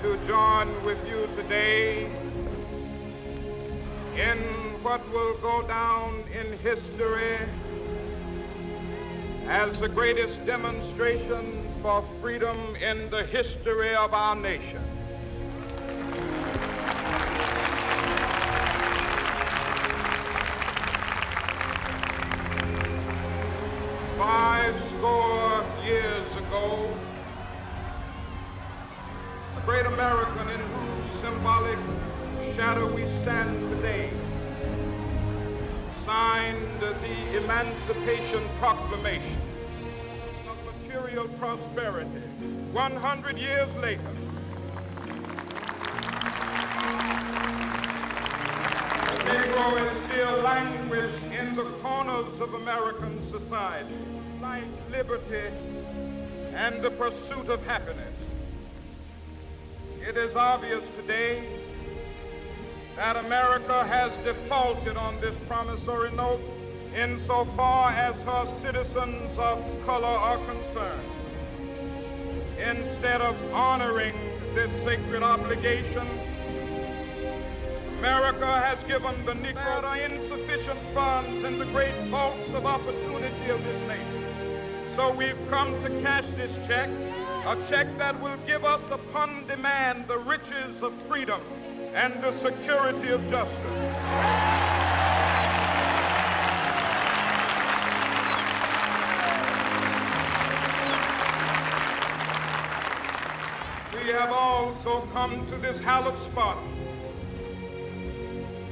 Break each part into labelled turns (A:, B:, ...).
A: to join with you today in what will go down in history as the greatest demonstration for freedom in the history of our nation. Years ago, a great American in whose symbolic shadow we stand today signed the Emancipation Proclamation of material prosperity. 100 years later, the Negro is still languished in the corners of American society. Life, liberty, and the pursuit of happiness. It is obvious today that America has defaulted on this promissory note insofar as her citizens of color are concerned. Instead of honoring this sacred obligation, America has given the Negro insufficient funds in the great vaults of opportunity of this nation. So we've come to cash this check, a check that will give us upon demand the riches of freedom and the security of justice. We have also come to this hallowed spot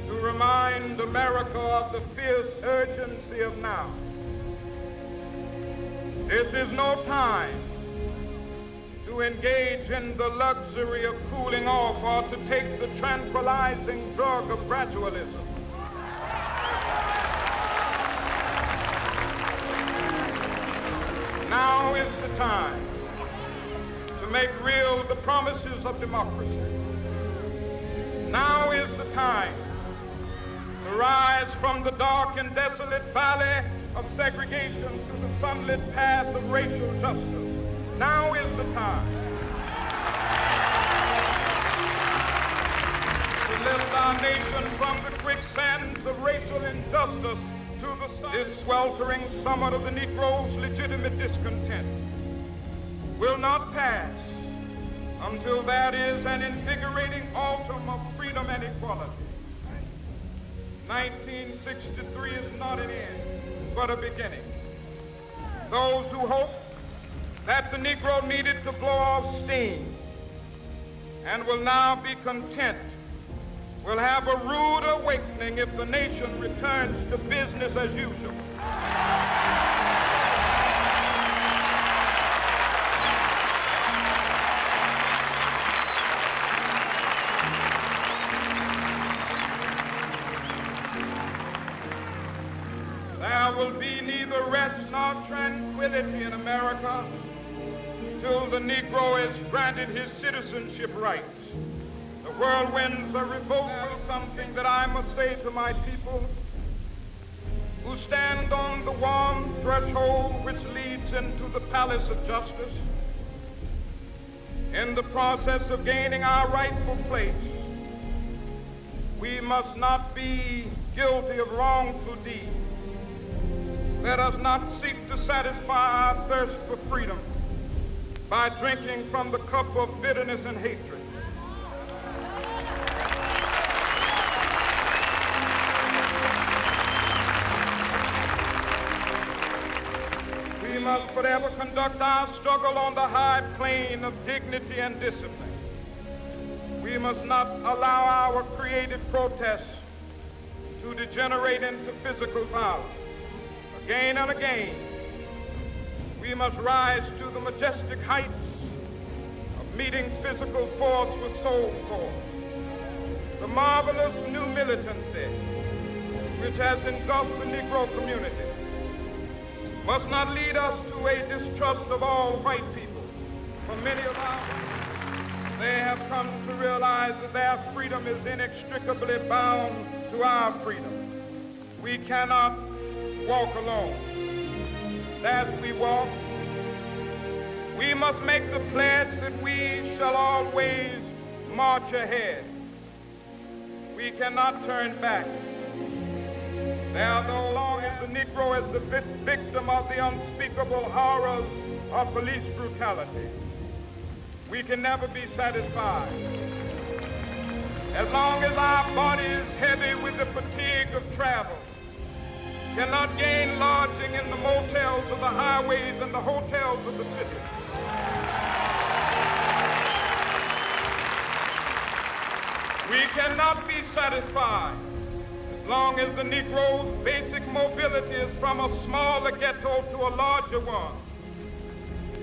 A: to remind America of the fierce urgency of now. This is no time to engage in the luxury of cooling off or to take the tranquilizing drug of gradualism. Now is the time to make real the promises of democracy. Now is the time to rise from the dark and desolate valley of segregation to the sunlit path of racial justice. Now is the time to lift our nation from the quicksands of racial injustice to the this sweltering summit of the Negro's legitimate discontent will not pass until that is an invigorating autumn of freedom and equality. 1963 is not an end, but a beginning. Those who hoped that the Negro needed to blow off steam and will now be content will have a rude awakening if the nation returns to business as usual. There will be neither rest nor tranquility in America till the Negro is granted his citizenship rights. The whirlwinds of revolt is something that I must say to my people who stand on the warm threshold which leads into the palace of justice. In the process of gaining our rightful place, we must not be guilty of wrongful deeds. Let us not seek to satisfy our thirst for freedom by drinking from the cup of bitterness and hatred. We must forever conduct our struggle on the high plane of dignity and discipline. We must not allow our creative protests to degenerate into physical violence. Again and again, we must rise to the majestic heights of meeting physical force with soul force. The marvelous new militancy which has engulfed the Negro community must not lead us to a distrust of all white people. For many of us, they have come to realize that their freedom is inextricably bound to our freedom. We cannot walk alone. As we walk, we must make the pledge that we shall always march ahead. We cannot turn back. There no longer is the Negro as the victim of the unspeakable horrors of police brutality. We can never be satisfied. As long as our body is heavy with the fatigue of travel, cannot gain lodging in the motels of the highways and the hotels of the city. We cannot be satisfied as long as the Negro's basic mobility is from a smaller ghetto to a larger one.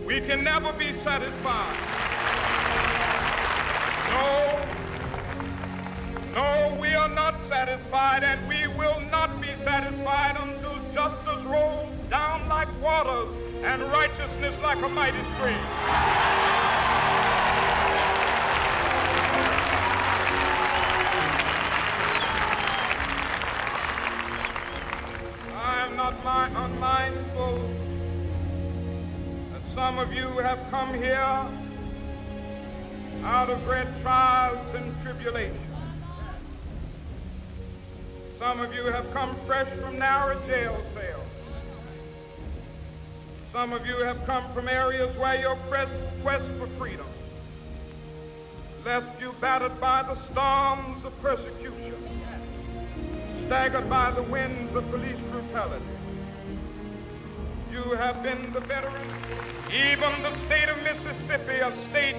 A: We can never be satisfied. No, we are not satisfied, and we will not be satisfied until justice rolls down like waters and righteousness like a mighty stream. I am not unmindful that some of you have come here out of great trials and tribulations. Some of you have come fresh from narrow jail cells. Some of you have come from areas where your quest for freedom left you battered by the storms of persecution, staggered by the winds of police brutality. You have been the veterans. Even the state of Mississippi, a state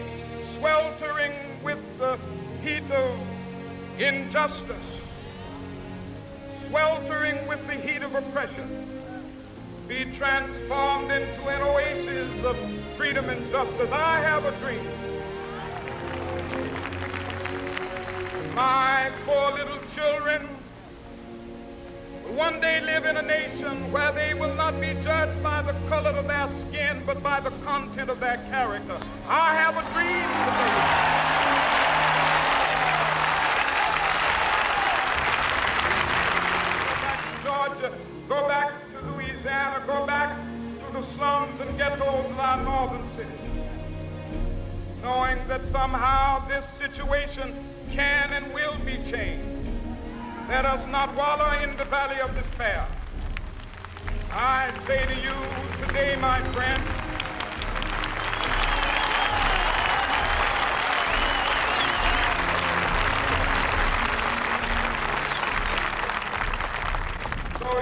A: sweltering with the heat of injustice, sweltering with the heat of oppression, be transformed into an oasis of freedom and justice. I have a dream. My poor little children will one day live in a nation where they will not be judged by the color of their skin, but by the content of their character. I have a dream today. Go back to Louisiana, go back to the slums and ghettos of our northern cities, knowing that somehow this situation can and will be changed. Let us not wallow in the valley of despair. I say to you today, my friend,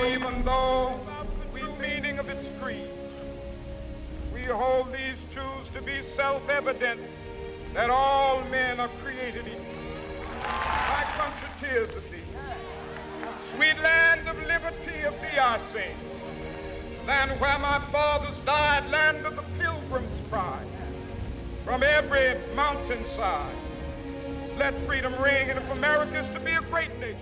A: even though we meaning of its creed, we hold these truths to be self-evident that all men are created equal. My country tears of thee, sweet land of liberty of thee I sing, land where my fathers died, land of the pilgrim's pride. From every mountainside, let freedom ring, and if America is to be a great nation,